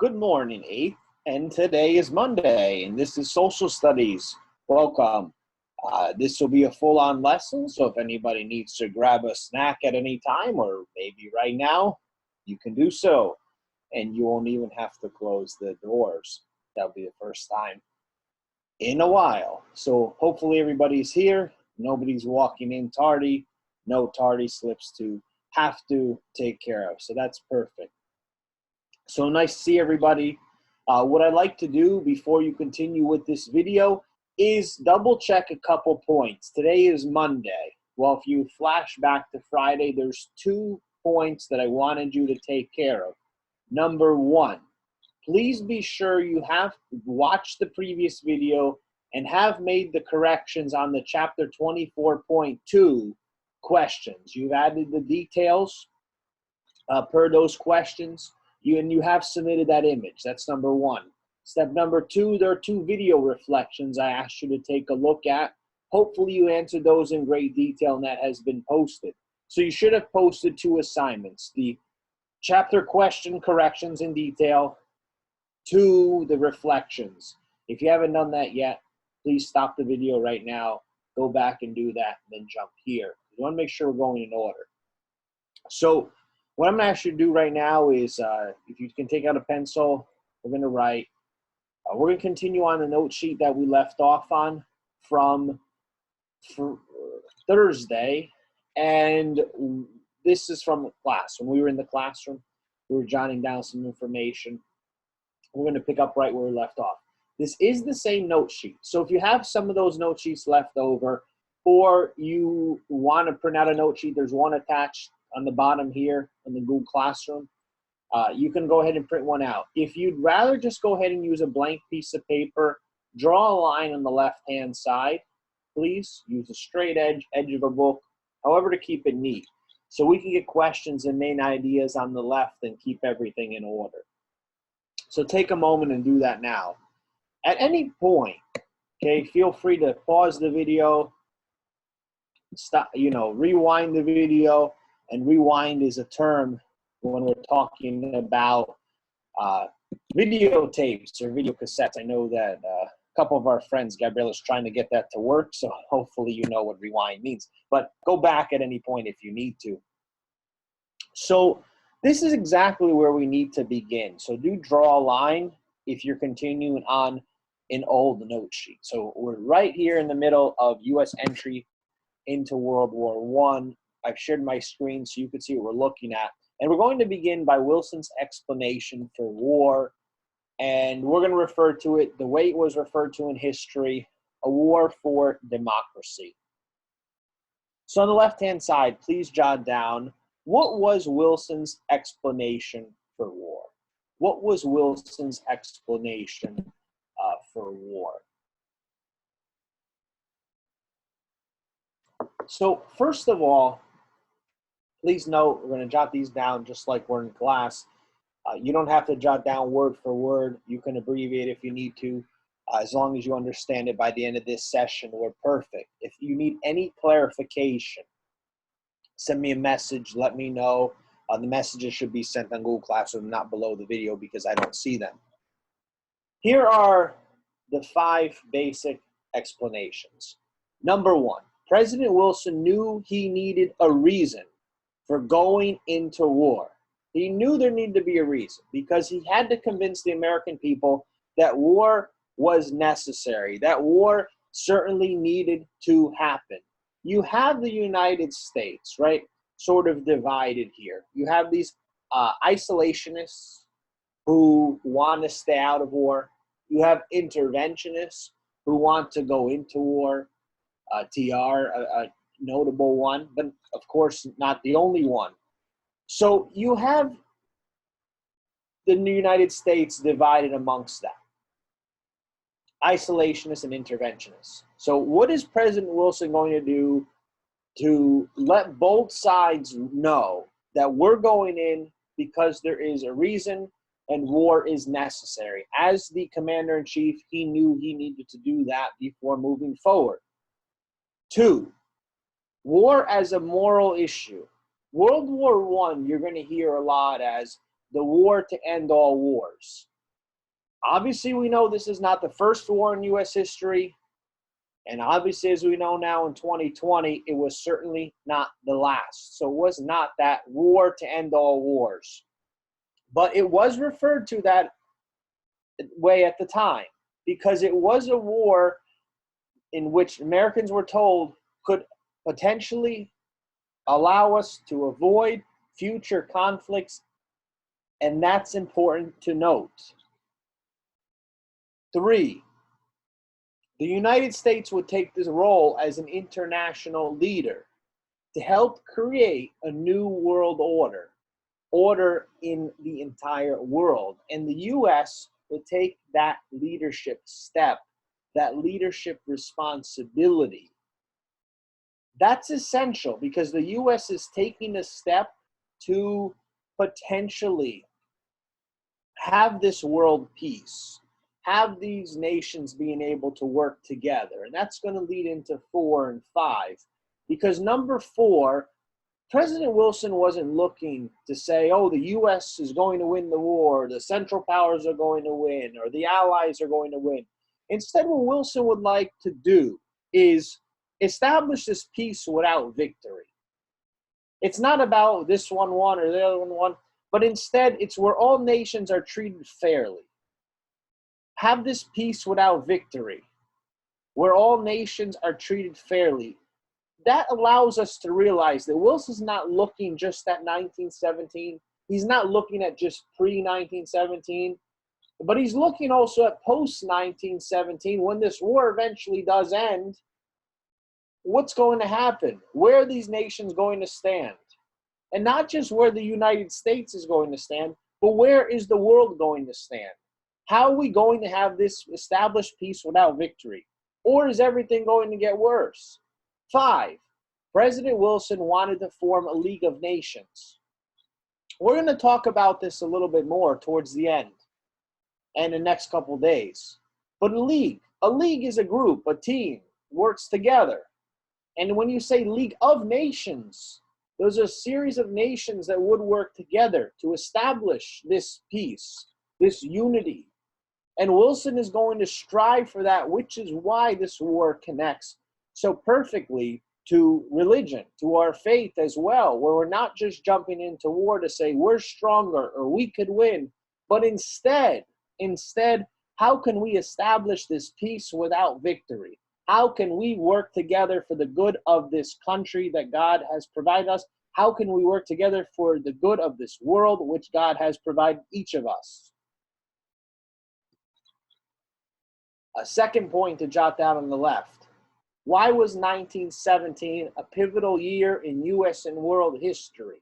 Good morning, 8th, and today is Monday, and this is Social Studies. Welcome. This will be a full-on lesson, so if anybody needs to grab a snack at any time, or maybe right now, you can do so, and you won't even have to close the doors. That'll be the first time in a while. So hopefully everybody's here. Nobody's walking in tardy. No tardy slips to have to take care of, so that's perfect. So nice to see everybody. What I'd like to do before you continue with this video is double check a couple points. Today is Monday. Well, if you flash back to Friday, there's 2 points that I wanted you to take care of. Number 1, please be sure you have watched the previous video and have made the corrections on the chapter 24.2 questions. You've added the details per those questions. You have submitted that image. That's number 1. Step number 2, there are 2 video reflections I asked you to take a look at. Hopefully you answered those in great detail and that has been posted. So you should have posted 2 assignments, the chapter question corrections in detail, 2, the reflections. If you haven't done that yet, please stop the video right now, go back and do that, and then jump here. You want to make sure we're going in order. So what I'm going to ask you to do right now is, if you can take out a pencil, we're going to write. We're going to continue on the note sheet that we left off on from Thursday. And this is from class. When we were in the classroom, we were jotting down some information. We're going to pick up right where we left off. This is the same note sheet. So if you have some of those note sheets left over, or you want to print out a note sheet, there's one attached on the bottom here in the Google Classroom. You can go ahead and print one out. If you'd rather just go ahead and use a blank piece of paper, draw a line on the left-hand side, please. Use a straight edge of a book, however to keep it neat. So we can get questions and main ideas on the left and keep everything in order. So take a moment and do that now. At any point, okay, feel free to pause the video, stop, rewind the video. And rewind is a term when we're talking about videotapes or video cassettes. I know that a couple of our friends, Gabriella's trying to get that to work, so hopefully you know what rewind means. But go back at any point if you need to. So this is exactly where we need to begin. So do draw a line if you're continuing on an old note sheet. So we're right here in the middle of U.S. entry into World War I. I've shared my screen so you can see what we're looking at. And we're going to begin by Wilson's explanation for war. And we're going to refer to it the way it was referred to in history, a war for democracy. So on the left-hand side, please jot down, what was Wilson's explanation for war? What was Wilson's explanation for war? So first of all, please note, we're going to jot these down just like we're in class. You don't have to jot down word for word. You can abbreviate if you need to. As long as you understand it by the end of this session, we're perfect. If you need any clarification, send me a message. Let me know. The messages should be sent on Google Classroom, not below the video because I don't see them. Here are the 5 basic explanations. Number 1, President Wilson knew he needed a reason for going into war. He knew there needed to be a reason because he had to convince the American people that war was necessary, that war certainly needed to happen. You have the United States, right, sort of divided here. You have these isolationists who want to stay out of war. You have interventionists who want to go into war. TR, a notable one, but of course not the only one. So you have the United States divided amongst that. Isolationists and interventionists. So what is President Wilson going to do to let both sides know that we're going in because there is a reason and war is necessary? As the commander-in-chief, he knew he needed to do that before moving forward. 2, war as a moral issue. World War I, you're going to hear a lot as the war to end all wars. Obviously, we know this is not the first war in U.S. history. And obviously, as we know now in 2020, it was certainly not the last. So it was not that war to end all wars. But it was referred to that way at the time because it was a war in which Americans were told could potentially allow us to avoid future conflicts, and that's important to note. 3, the United States would take this role as an international leader to help create a new world order in the entire world. And the U.S. would take that leadership step, that leadership responsibility. That's essential because the U.S. is taking a step to potentially have this world peace, have these nations being able to work together. And that's going to lead into 4 and 5. Because number 4, President Wilson wasn't looking to say, oh, the U.S. is going to win the war, the Central Powers are going to win, or the Allies are going to win. Instead, what Wilson would like to do is establish this peace without victory. It's not about this one won or the other one won, but instead it's where all nations are treated fairly. Have this peace without victory, where all nations are treated fairly. That allows us to realize that Wilson's not looking just at 1917. He's not looking at just pre-1917, but he's looking also at post-1917 when this war eventually does end. What's going to happen? Where are these nations going to stand? And not just where the United States is going to stand, but where is the world going to stand? How are we going to have this established peace without victory? Or is everything going to get worse? 5, President Wilson wanted to form a League of Nations. We're going to talk about this a little bit more towards the end and the next couple days. But a league is a group, a team, works together. And when you say League of Nations, those are a series of nations that would work together to establish this peace, this unity. And Wilson is going to strive for that, which is why this war connects so perfectly to religion, to our faith as well, where we're not just jumping into war to say we're stronger or we could win, but instead, how can we establish this peace without victory? How can we work together for the good of this country that God has provided us? How can we work together for the good of this world which God has provided each of us? A second point to jot down on the left. Why was 1917 a pivotal year in U.S. and world history?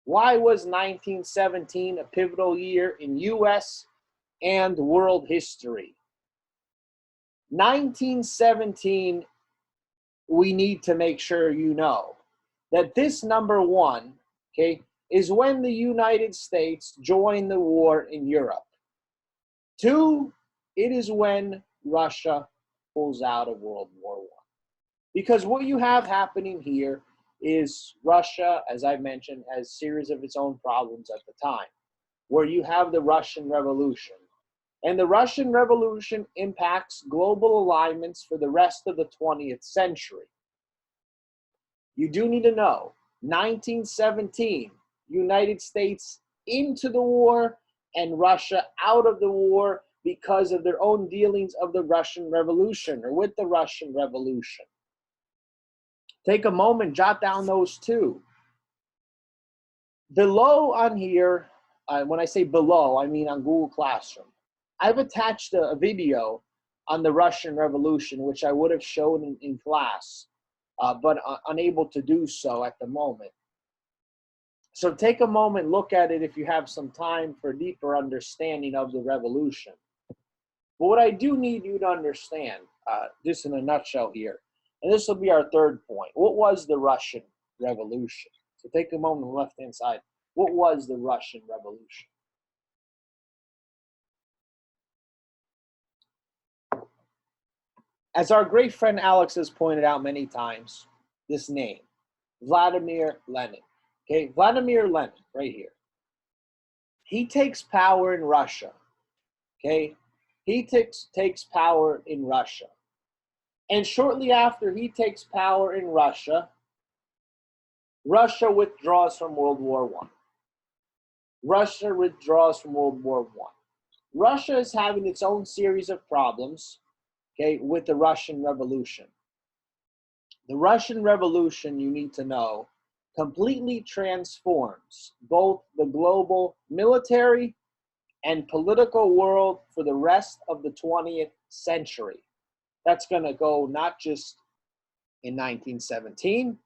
Why was 1917 a pivotal year in U.S. and world history? 1917, we need to make sure you know that this number 1, okay, is when the United States joined the war in Europe. 2, it is when Russia pulls out of World War I. Because what you have happening here is Russia, as I mentioned, has a series of its own problems at the time, where you have the Russian Revolution. And the Russian Revolution impacts global alignments for the rest of the 20th century. You do need to know, 1917, United States into the war and Russia out of the war because of their own dealings of the Russian Revolution or with the Russian Revolution. Take a moment, jot down those two. Below on here, when I say below, I mean on Google Classroom. I've attached a video on the Russian Revolution, which I would have shown in class, but unable to do so at the moment. So take a moment, look at it if you have some time for a deeper understanding of the revolution. But what I do need you to understand, just in a nutshell here, and this will be our third point. What was the Russian Revolution? So take a moment on the left-hand side. What was the Russian Revolution? As our great friend Alex has pointed out many times, this name, Vladimir Lenin. Okay, Vladimir Lenin, right here. He takes power in Russia. Okay, he takes power in Russia. And shortly after he takes power in Russia, Russia withdraws from World War I. Russia withdraws from World War I. Russia is having its own series of problems, okay, with the Russian Revolution. The Russian Revolution, you need to know, completely transforms both the global military and political world for the rest of the 20th century. That's going to go not just in 1917,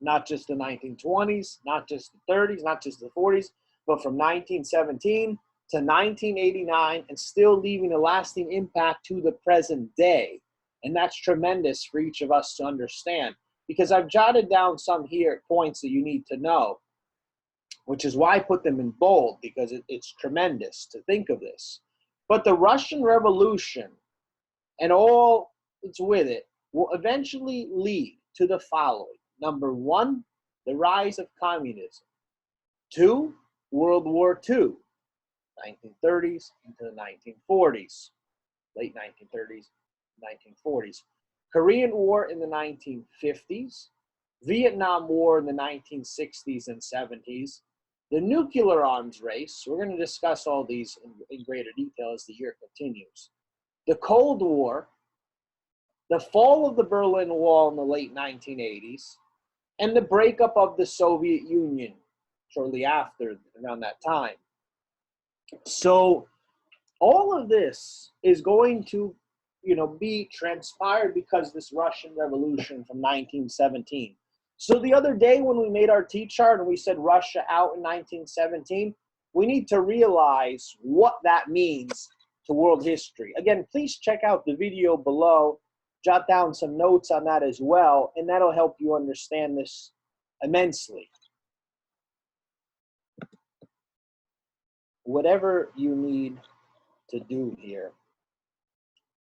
not just the 1920s, not just the 30s, not just the 40s, but from 1917 to 1989, and still leaving a lasting impact to the present day. And that's tremendous for each of us to understand, because I've jotted down some here points that you need to know, which is why I put them in bold, because it's tremendous to think of this. But the Russian Revolution and all that's with it will eventually lead to the following. Number one, the rise of communism. Two, World War II, 1930s into the 1940s, late 1930s, 1940s. Korean War in the 1950s, Vietnam War in the 1960s and 70s, the nuclear arms race. We're going to discuss all these in greater detail as the year continues. The Cold War, the fall of the Berlin Wall in the late 1980s, and the breakup of the Soviet Union shortly after, around that time. So all of this is going to, be transpired because this Russian Revolution from 1917. So the other day when we made our T-chart and we said Russia out in 1917, we need to realize what that means to world history. Again, please check out the video below, jot down some notes on that as well, and that'll help you understand this immensely. Whatever you need to do here,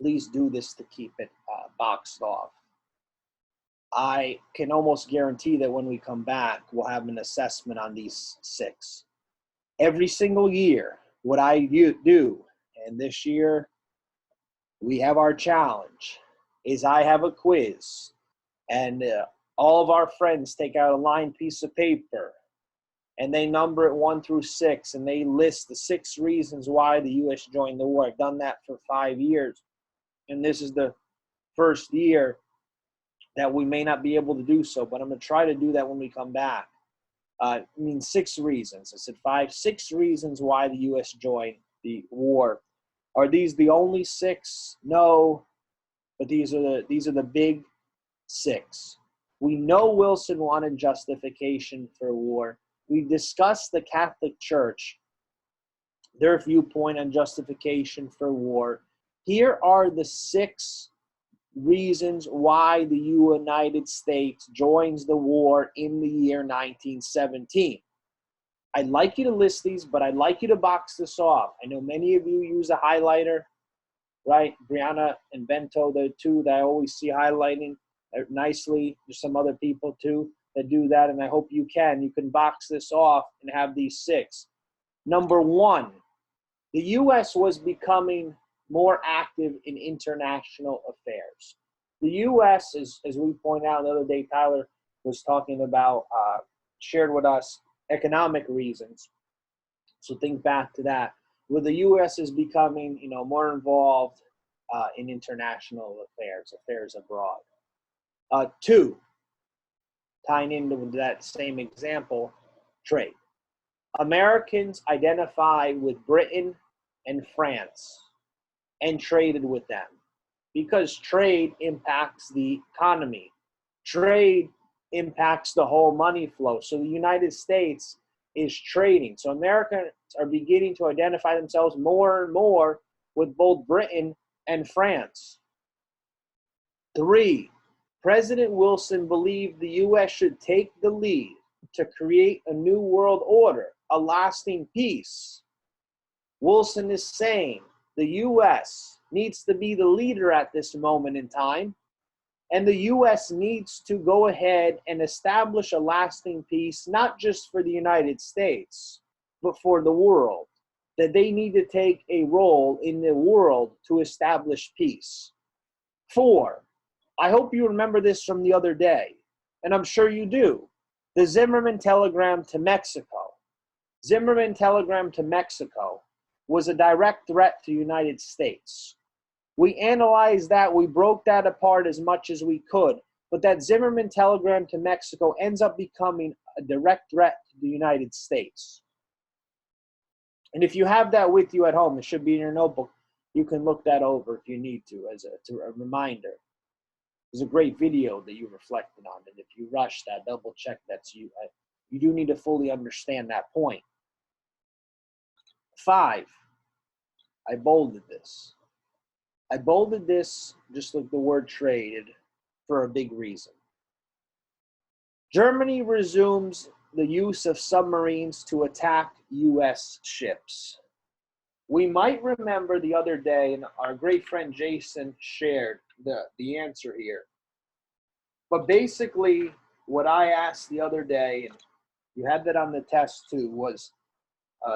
please do this to keep it boxed off. I can almost guarantee that when we come back, we'll have an assessment on these 6. Every single year, what I do, and this year we have our challenge, is I have a quiz, and all of our friends take out a lined piece of paper, and they number it 1 through 6, and they list the 6 reasons why the U.S. joined the war. I've done that for 5 years, and this is the first year that we may not be able to do so, but I'm going to try to do that when we come back. 6 reasons. I said 6 reasons why the U.S. joined the war. Are these the only 6? No, but these are the big 6. We know Wilson wanted justification for war. We discussed the Catholic Church, their viewpoint on justification for war. Here are the 6 reasons why the United States joins the war in the year 1917. I'd like you to list these, but I'd like you to box this off. I know many of you use a highlighter, right? Brianna and Bento, the 2 that I always see highlighting nicely. There's some other people too that do that, and I hope you can. You can box this off and have these 6. Number 1, the U.S. was becoming more active in international affairs. The U.S., as we pointed out the other day, Tyler was talking about, shared with us economic reasons. So think back to that. Where the U.S. is becoming, more involved in international affairs abroad. 2, tying into that same example, trade. Americans identify with Britain and France and traded with them because trade impacts the economy. Trade impacts the whole money flow. So the United States is trading. So Americans are beginning to identify themselves more and more with both Britain and France. 3, President Wilson believed the U.S. should take the lead to create a new world order, a lasting peace. Wilson is saying the U.S. needs to be the leader at this moment in time, and the U.S. needs to go ahead and establish a lasting peace, not just for the United States, but for the world. that they need to take a role in the world to establish peace. 4, I hope you remember this from the other day, and I'm sure you do, the Zimmerman telegram to Mexico. Zimmerman telegram to Mexico was a direct threat to the United States. We analyzed that, we broke that apart as much as we could, but that Zimmerman telegram to Mexico ends up becoming a direct threat to the United States. And if you have that with you at home, it should be in your notebook. You can look that over if you need to as a reminder. There's a great video that you reflected on, and if you rush that, double check that. So you do need to fully understand that point. 5, I bolded this. I bolded this just like the word traded for a big reason. Germany resumes the use of submarines to attack U.S. ships. We might remember the other day, and our great friend Jason shared the answer here. But basically, what I asked the other day, and you had that on the test too, was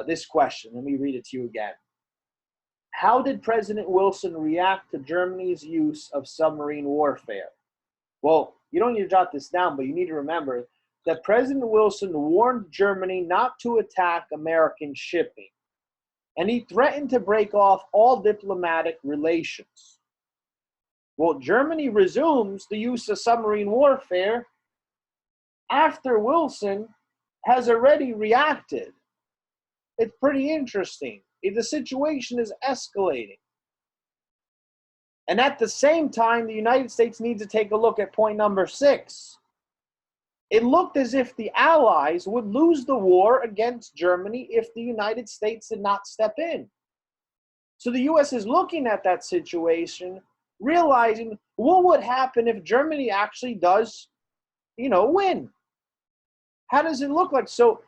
this question. Let me read it to you again. How did President Wilson react to Germany's use of submarine warfare? Well, you don't need to jot this down, but you need to remember that President Wilson warned Germany not to attack American shipping, and he threatened to break off all diplomatic relations. Well, Germany resumes the use of submarine warfare after Wilson has already reacted. It's pretty interesting. The situation is escalating. And at the same time, the United States needs to take a look at point number 6. It looked as if the Allies would lose the war against Germany if the United States did not step in. So the U.S. is looking at that situation, realizing what would happen if Germany actually does, win. How does it look like? So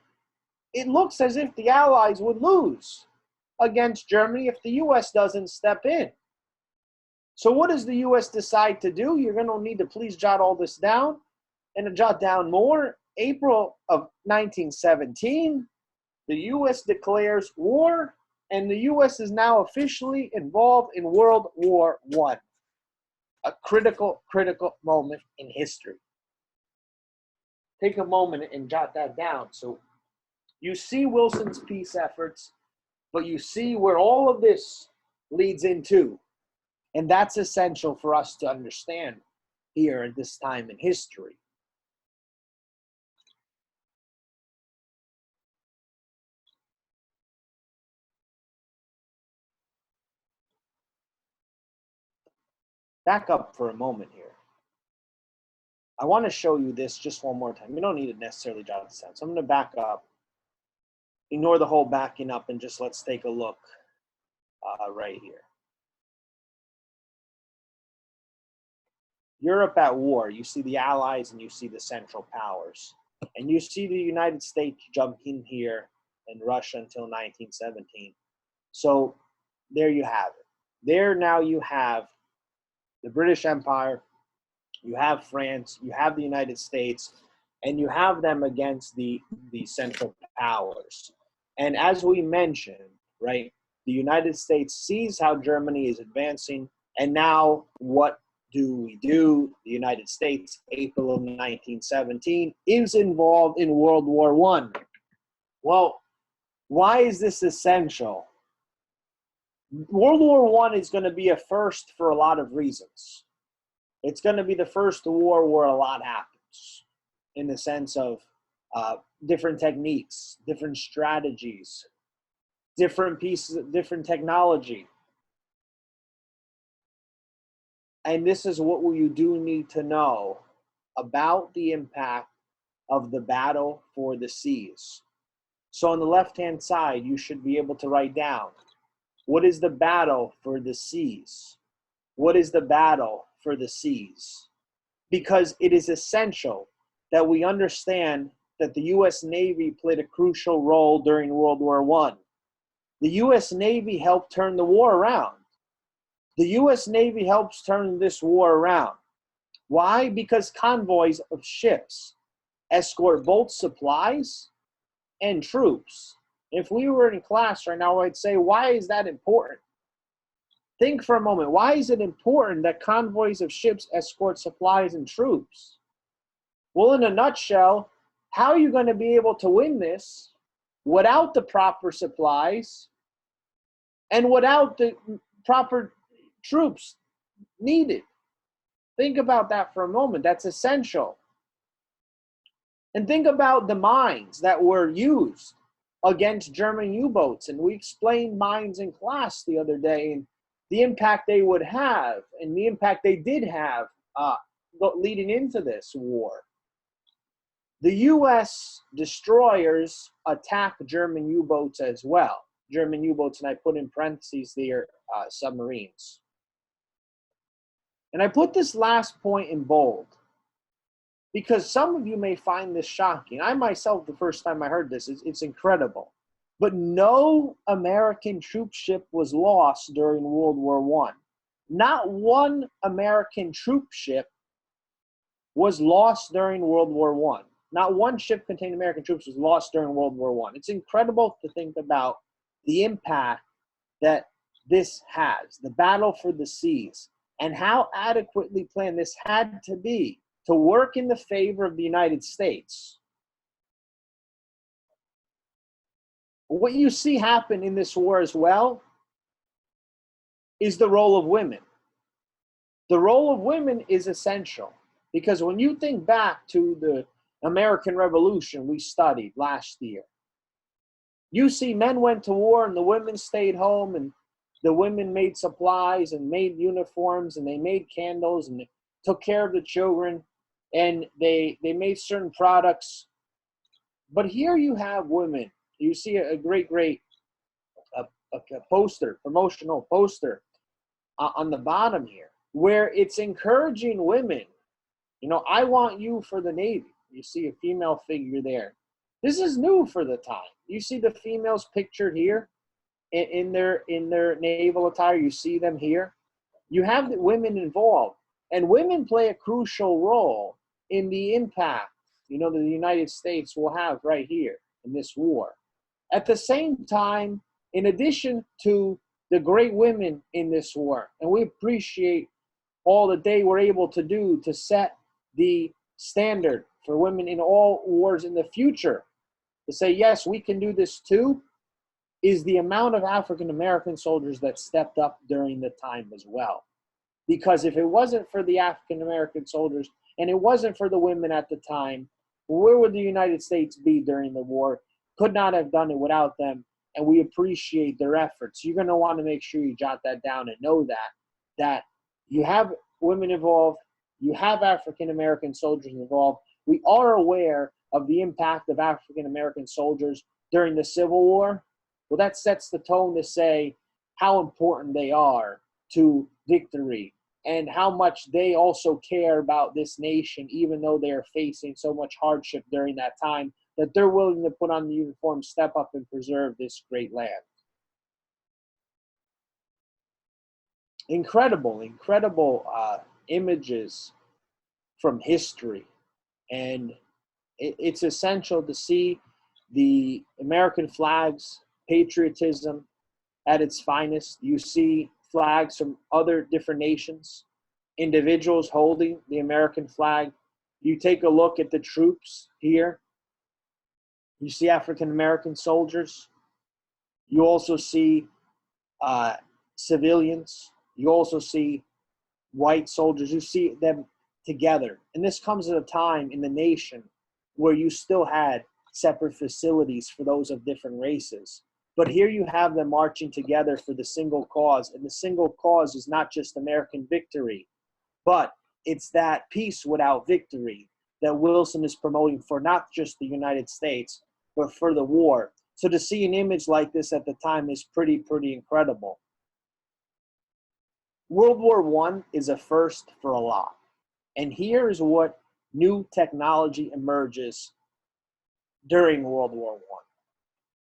it looks as if the Allies would lose against Germany if the U.S. doesn't step in. So what does the U.S. decide to do? You're going to need to please jot all this down and to jot down more. April of 1917, the U.S. declares war, and the U.S. is now officially involved in World War I. A critical moment in history. Take a moment and jot that down. So you see Wilson's peace efforts, but you see where all of this leads into. And that's essential for us to understand here at this time in history. Back up for a moment here. I want to show you this just one more time. You don't need to necessarily jot this down. So I'm going to back up. Ignore the whole backing up and just let's take a look right here. Europe at war. You see the Allies and you see the Central Powers. And you see the United States jump in here and Russia until 1917. So there you have it. There now you have the British Empire, you have France, you have the United States, and you have them against the Central Powers. And as we mentioned, right, the United States sees how Germany is advancing, and now what do we do? The United States, April of 1917, is involved in World War I. Well, why is this essential? World War I is going to be a first for a lot of reasons. It's going to be the first war where a lot happens in the sense of different techniques, different strategies, different pieces, different technology. And this is what you do need to know about the impact of the battle for the seas. So on the left-hand side, you should be able to write down, what is the battle for the seas? What is the battle for the seas? Because it is essential that we understand that the U.S. Navy played a crucial role during World War I. The U.S. Navy helped turn the war around. The U.S. Navy helps turn this war around. Why? Because convoys of ships escort both supplies and troops If we were in class right now, I'd say, why is that important? Think for a moment. Why is it important that convoys of ships escort supplies and troops? Well, in a nutshell, how are you going to be able to win this without the proper supplies and without the proper troops needed? Think about that for a moment. That's essential. And think about the mines that were used against German U-boats. And we explained mines in class the other day and the impact they would have and the impact they did have leading into this war. The U.S. destroyers attack German U-boats as well. German U-boats, and I put in parentheses there, submarines. And I put this last point in bold because some of you may find this shocking. I myself, the first time I heard this, it's incredible. But no American troop ship was lost during World War I. Not one American troop ship was lost during World War I. Not one ship containing American troops was lost during World War I. It's incredible to think about the impact that this has, the battle for the seas, and how adequately planned this had to be to work in the favor of the United States. What you see happen in this war as well is the role of women. The role of women is essential because when you think back to the American Revolution we studied last year, you see men went to war and the women stayed home, and the women made supplies and made uniforms and they made candles and they took care of the children and they made certain products. But here you have women. You see a great poster, promotional poster on the bottom here, where it's encouraging women. You know, I want you for the Navy. You see a female figure there. This is new for the time. You see the females pictured here in their naval attire. You see them here. You have the women involved, and women play a crucial role in the impact, you know, that the United States will have right here in this war. At the same time, in addition to the great women in this war, and we appreciate all that they were able to do to set the standard for women in all wars in the future, to say, yes, we can do this too, is the amount of African American soldiers that stepped up during the time as well. Because if it wasn't for the African American soldiers and it wasn't for the women at the time, where would the United States be during the war? Could not have done it without them, and we appreciate their efforts. You're going to want to make sure you jot that down and know that you have women involved, you have African American soldiers involved. We are aware of the impact of African American soldiers during the Civil War. Well, that sets the tone to say how important they are to victory and how much they also care about this nation, even though they are facing so much hardship during that time, that they're willing to put on the uniform, step up, and preserve this great land. Incredible images from history. And it's essential to see the American flag's patriotism at its finest. You see flags from other different nations, individuals holding the American flag. You take a look at the troops here. You see African American soldiers. You also see civilians. You also see white soldiers. You see them together. And this comes at a time in the nation where you still had separate facilities for those of different races. But here you have them marching together for the single cause. And the single cause is not just American victory, but it's that peace without victory that Wilson is promoting for not just the United States, but for the war. So to see an image like this at the time is pretty incredible. World War I is a first for a lot. And here is what new technology emerges during World War I.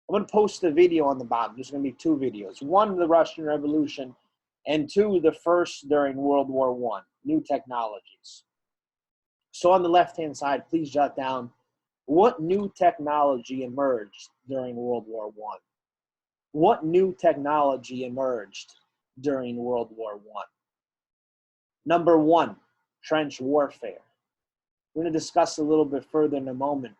I'm going to post a video on the bottom. There's going to be two videos. One, the Russian Revolution, and two, the first during World War I, new technologies. So on the left-hand side, please jot down what new technology emerged during World War I? What new technology emerged during World War I? Number one, trench warfare. We're going to discuss a little bit further in a moment.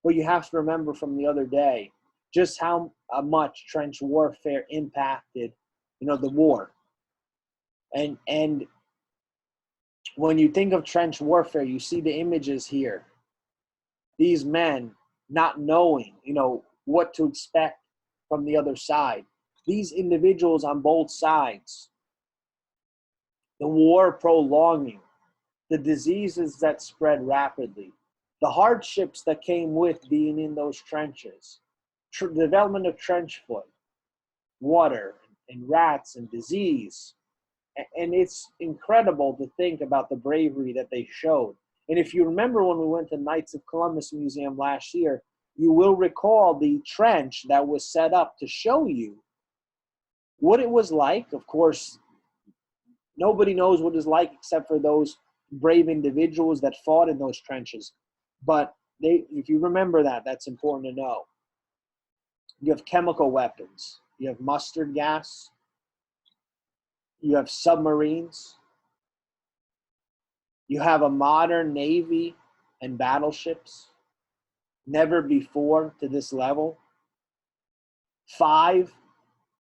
But you have to remember from the other day just how much trench warfare impacted, the war. And when you think of trench warfare, you see the images here. These men not knowing, what to expect from the other side. These individuals on both sides. The war prolonging. The diseases that spread rapidly. The hardships that came with being in those trenches. Development of trench foot. Water and rats and disease. And it's incredible to think about the bravery that they showed. And if you remember when we went to Knights of Columbus Museum last year, you will recall the trench that was set up to show you what it was like. Of course, nobody knows what it's like except for those brave individuals that fought in those trenches. But if you remember that, that's important to know. You have chemical weapons. You have mustard gas. You have submarines. You have a modern navy and battleships. Never before to this level. 5,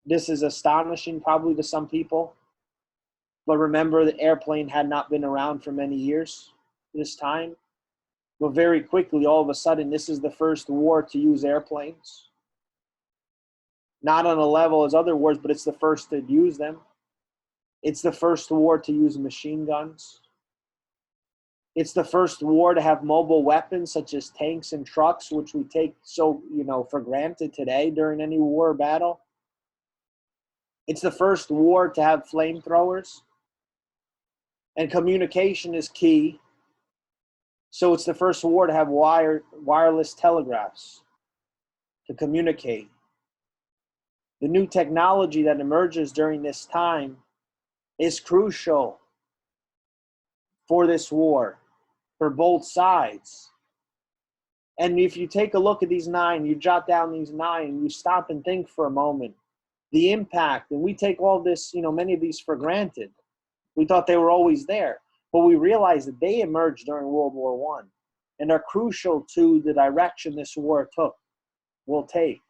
this is astonishing probably to some people. But remember, the airplane had not been around for many years this time. But very quickly, all of a sudden, this is the first war to use airplanes. Not on a level as other wars, but it's the first to use them. It's the first war to use machine guns. It's the first war to have mobile weapons such as tanks and trucks, which we take so, for granted today during any war or battle. It's the first war to have flamethrowers. And communication is key. So it's the first war to have wireless telegraphs to communicate. The new technology that emerges during this time is crucial for this war, for both sides. And if you take a look at these 9, you jot down these 9, you stop and think for a moment, the impact, and we take all this, many of these for granted. We thought they were always there, but we realized that they emerged during World War I and are crucial to the direction this war will take.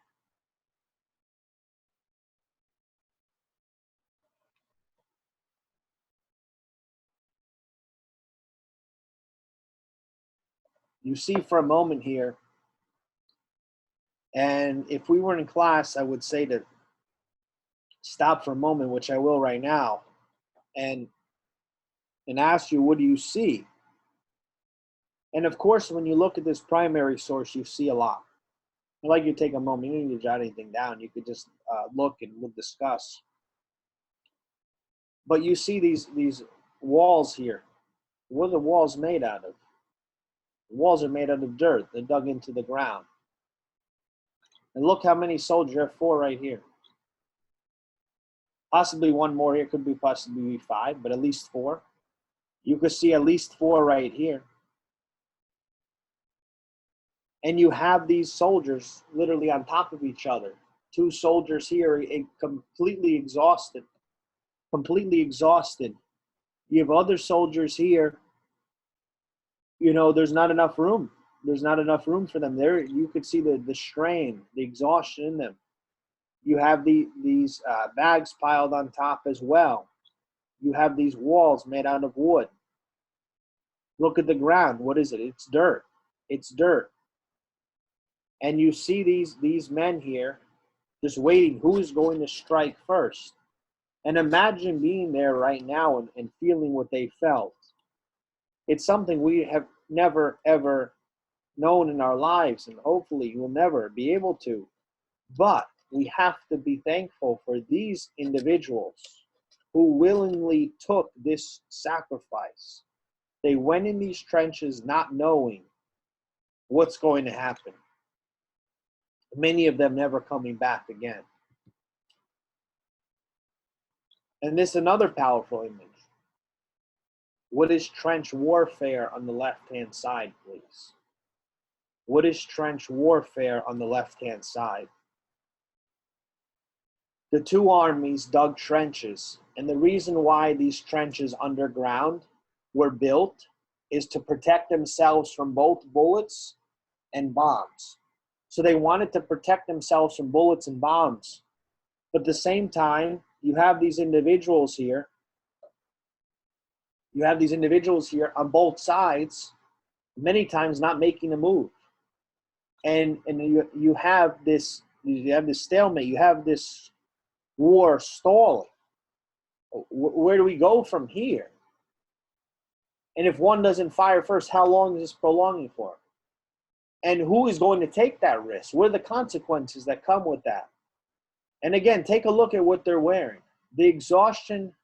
You see for a moment here, and if we were in class, I would say to stop for a moment, which I will right now, and ask you, what do you see? And of course, when you look at this primary source, you see a lot. I'd like you to take a moment. You don't need to jot anything down. You could just look and we'll discuss. But you see these walls here. What are the walls made out of? The walls are made out of dirt. They're dug into the ground. And look how many soldiers. You have 4 right here. Possibly one more here. Could be possibly 5, but at least 4. You could see at least 4 right here. And you have these soldiers literally on top of each other. 2 soldiers here, completely exhausted. You have other soldiers here. There's not enough room. There's not enough room for them. There, you could see the strain, the exhaustion in them. You have these bags piled on top as well. You have these walls made out of wood. Look at the ground. What is it? It's dirt. It's dirt. And you see these men here just waiting. Who is going to strike first? And imagine being there right now and feeling what they felt. It's something we have never, ever known in our lives, and hopefully we'll never be able to. But we have to be thankful for these individuals who willingly took this sacrifice. They went in these trenches not knowing what's going to happen. Many of them never coming back again. And this is another powerful image. What is trench warfare on the left-hand side, please? What is trench warfare on the left-hand side? The two armies dug trenches, and the reason why these trenches underground were built is to protect themselves from both bullets and bombs. So they wanted to protect themselves from bullets and bombs. But at the same time, you have these individuals here. You have these individuals here on both sides, many times not making a move. And you have this stalemate. You have this war stalling. Where do we go from here? And if one doesn't fire first, how long is this prolonging for? And who is going to take that risk? What are the consequences that come with that? And again, take a look at what they're wearing. The exhaustion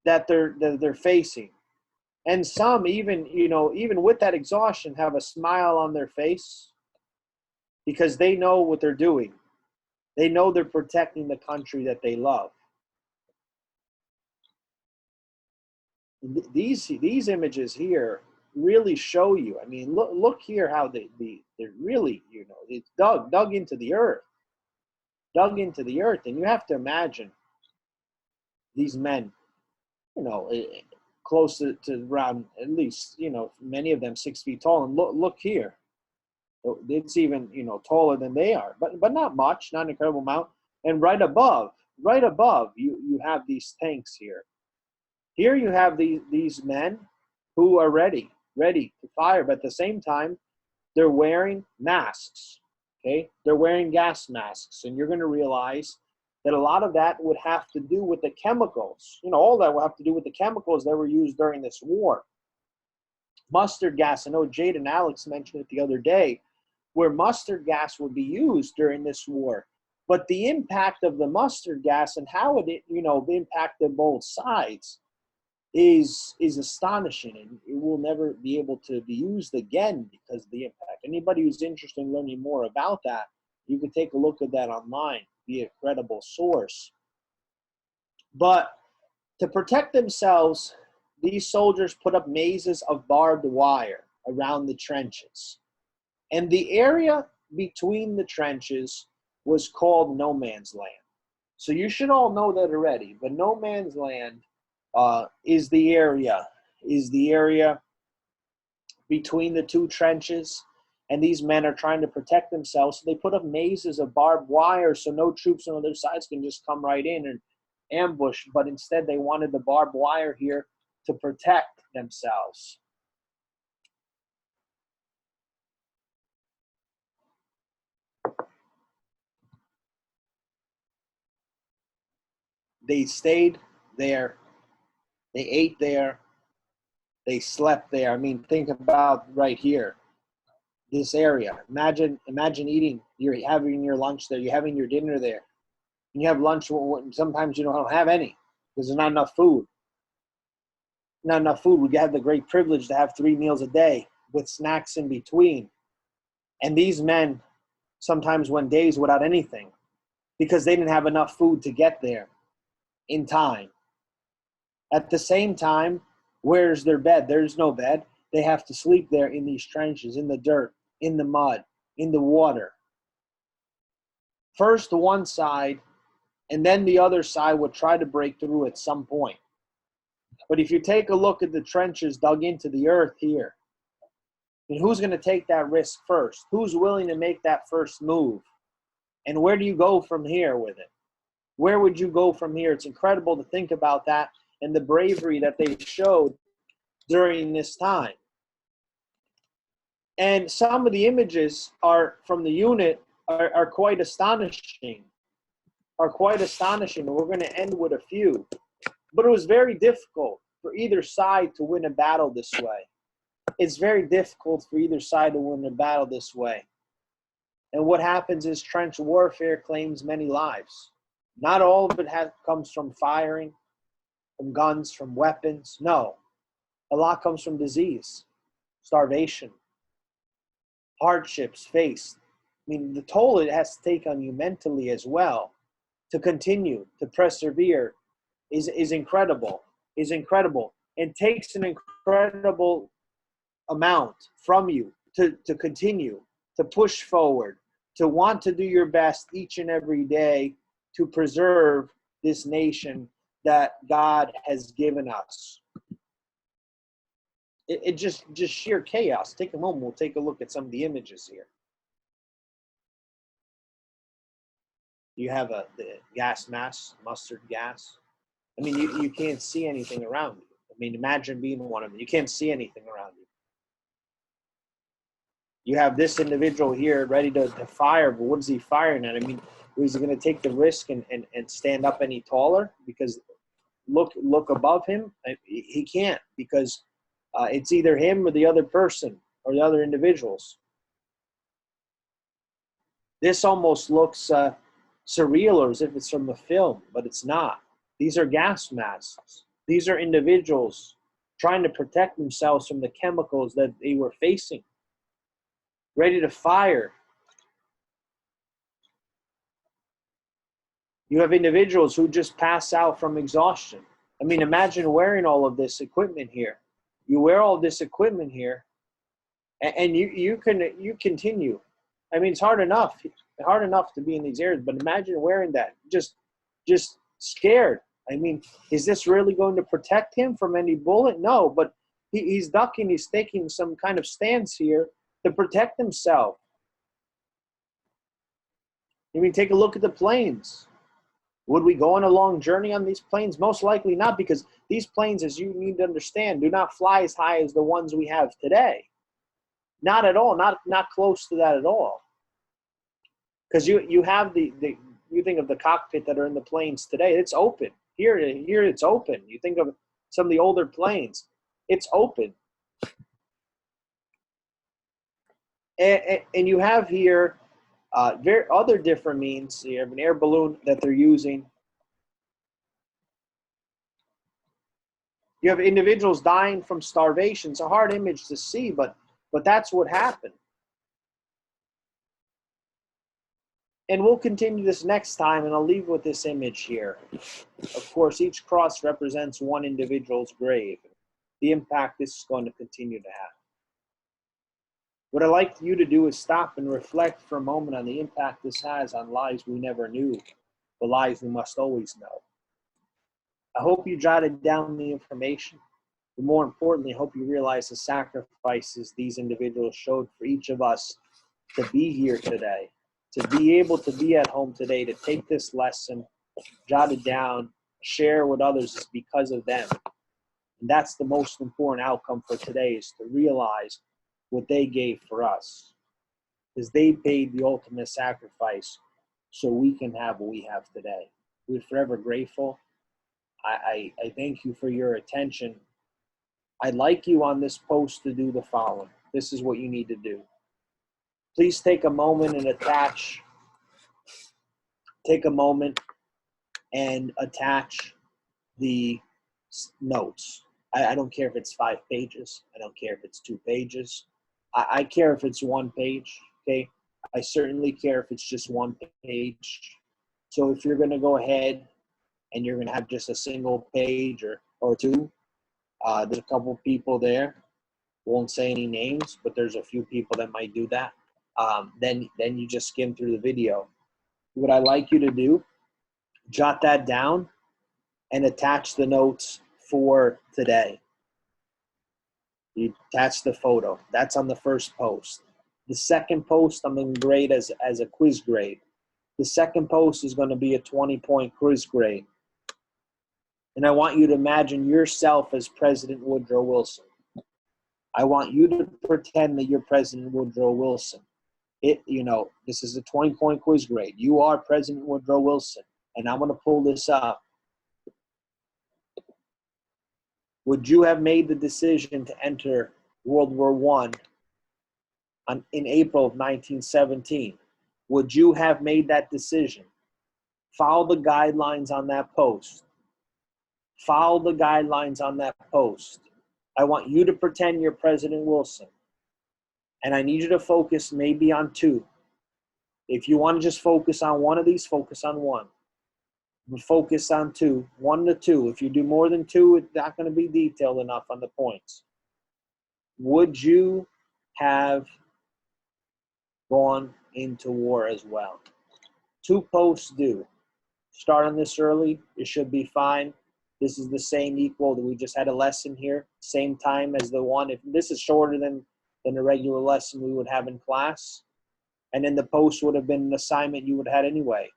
that they're facing. And some even with that exhaustion have a smile on their face because they know what they're doing. They know they're protecting the country that they love. These images here really show you. I mean, look here how they're really, it's dug into the earth. Dug into the earth. And you have to imagine these men, close to around at least, many of them 6 feet tall. And look here. It's even, taller than they are, but not much, not an incredible amount. And right above, you have these tanks here. Here you have these men who are ready to fire, but at the same time, they're wearing masks, okay? They're wearing gas masks, and you're going to realize that a lot of that would have to do with the chemicals. All that will have to do with the chemicals that were used during this war. Mustard gas, I know Jade and Alex mentioned it the other day, where mustard gas would be used during this war. But the impact of the mustard gas and how it, impacted both sides is astonishing, and it will never be able to be used again because of the impact. Anybody who's interested in learning more about that, you can take a look at that online, be a credible source. But to protect themselves, these soldiers put up mazes of barbed wire around the trenches. And the area between the trenches was called no man's land. So you should all know that already, but no man's land is the area between the two trenches, and these men are trying to protect themselves. So they put up mazes of barbed wire so no troops on other sides can just come right in and ambush, but instead they wanted the barbed wire here to protect themselves. They stayed there. They ate there. They slept there. I mean, think about right here, this area. Imagine eating. You're having your lunch there. You're having your dinner there. And you have lunch. Sometimes you don't have any because there's not enough food. Not enough food. We have the great privilege to have 3 meals a day with snacks in between. And these men sometimes went days without anything because they didn't have enough food to get there in time. At the same time, where's their bed? There's no bed. They have to sleep there in these trenches, in the dirt, in the mud, in the water. First one side, and then the other side would try to break through at some point. But if you take a look at the trenches dug into the earth here, and who's going to take that risk first? Who's willing to make that first move? And where do you go from here with it? Where would you go from here? It's incredible to think about that and the bravery that they showed during this time. And some of the images are from the unit are quite astonishing. We're going to end with a few. But it was very difficult for either side to win a battle this way. It's very difficult for either side to win a battle this way. And what happens is trench warfare claims many lives. Not all of it comes from firing, from guns, from weapons. No. A lot comes from disease, starvation, hardships faced. I mean, the toll it has to take on you mentally as well to continue, to persevere is incredible, and takes an incredible amount from you to continue to push forward, to want to do your best each and every day to preserve this nation that God has given us. It just sheer chaos. Take a moment. We'll take a look at some of the images here. You have the gas mask, mustard gas. I mean, you can't see anything around you. I mean, imagine being one of them. You can't see anything around you. You have this individual here ready to fire, but what is he firing at? I mean, is he going to take the risk and stand up any taller? Because look above him. He can't, because it's either him or the other person or the other individuals. This almost looks surreal, or as if it's from a film, but it's not. These are gas masks. These are individuals trying to protect themselves from the chemicals that they were facing, ready to fire. You have individuals who just pass out from exhaustion. I mean, imagine wearing all of this equipment here. You wear all this equipment here, and you continue. I mean, it's hard enough to be in these areas, but imagine wearing that, just scared. I mean, is this really going to protect him from any bullet? No, but he's ducking. He's taking some kind of stance here to protect himself. I mean, take a look at the planes. Would we go on a long journey on these planes? Most likely not, because these planes, as you need to understand, do not fly as high as the ones we have today. Not at all. Not close to that at all. Because you have you think of the cockpit that are in the planes today. It's open. Here it's open. You think of some of the older planes. It's open. And you have here other different means. You have an air balloon that they're using. You have individuals dying from starvation. It's a hard image to see, but that's what happened. And we'll continue this next time, and I'll leave with this image here. Of course, each cross represents one individual's grave. The impact this is going to continue to have. What I'd like you to do is stop and reflect for a moment on the impact this has on lives we never knew, the lives we must always know. I hope you jotted down the information, but more importantly, I hope you realize the sacrifices these individuals showed for each of us to be here today, to be able to be at home today, to take this lesson, jot it down, share with others is because of them. And that's the most important outcome for today, is to realize what they gave for us, because they paid the ultimate sacrifice so we can have what we have today. We're forever grateful. I thank you for your attention. I'd like you on this post to do the following. This is what you need to do. Please take a moment and attach the notes. I don't care if it's 5 pages. I don't care if it's 2 pages. I care if it's 1 page, okay? I certainly care if it's just 1 page. So if you're going to go ahead and you're going to have just a single page or 2, there's a couple people there. Won't say any names, but there's a few people that might do that. Then you just skim through the video. What I like you to do, jot that down and attach the notes for today. You attach the photo. That's on the first post. The second post, I'm going to grade as a quiz grade. The second post is going to be a 20-point quiz grade. And I want you to imagine yourself as President Woodrow Wilson. I want you to pretend that you're President Woodrow Wilson. This is a 20-point quiz grade. You are President Woodrow Wilson. And I'm going to pull this up. Would you have made the decision to enter World War I in April of 1917? Would you have made that decision? Follow the guidelines on that post. Follow the guidelines on that post. I want you to pretend you're President Wilson. And I need you to focus maybe on 2. If you want to just focus on one of these, focus on 1. But focus on 2, 1 to 2. If you do more than 2, it's not going to be detailed enough on the points. Would you have gone into war as well. 2 posts due. Start on this early. It should be fine. This is the same equal that we just had a lesson here, same time as the one. If this is shorter than a regular lesson we would have in class, and then the post would have been an assignment you would have had anyway.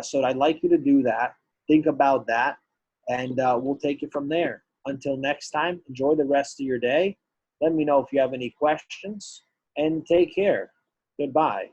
So I'd like you to do that. Think about that, and we'll take it from there. Until next time, enjoy the rest of your day. Let me know if you have any questions, and take care. Goodbye.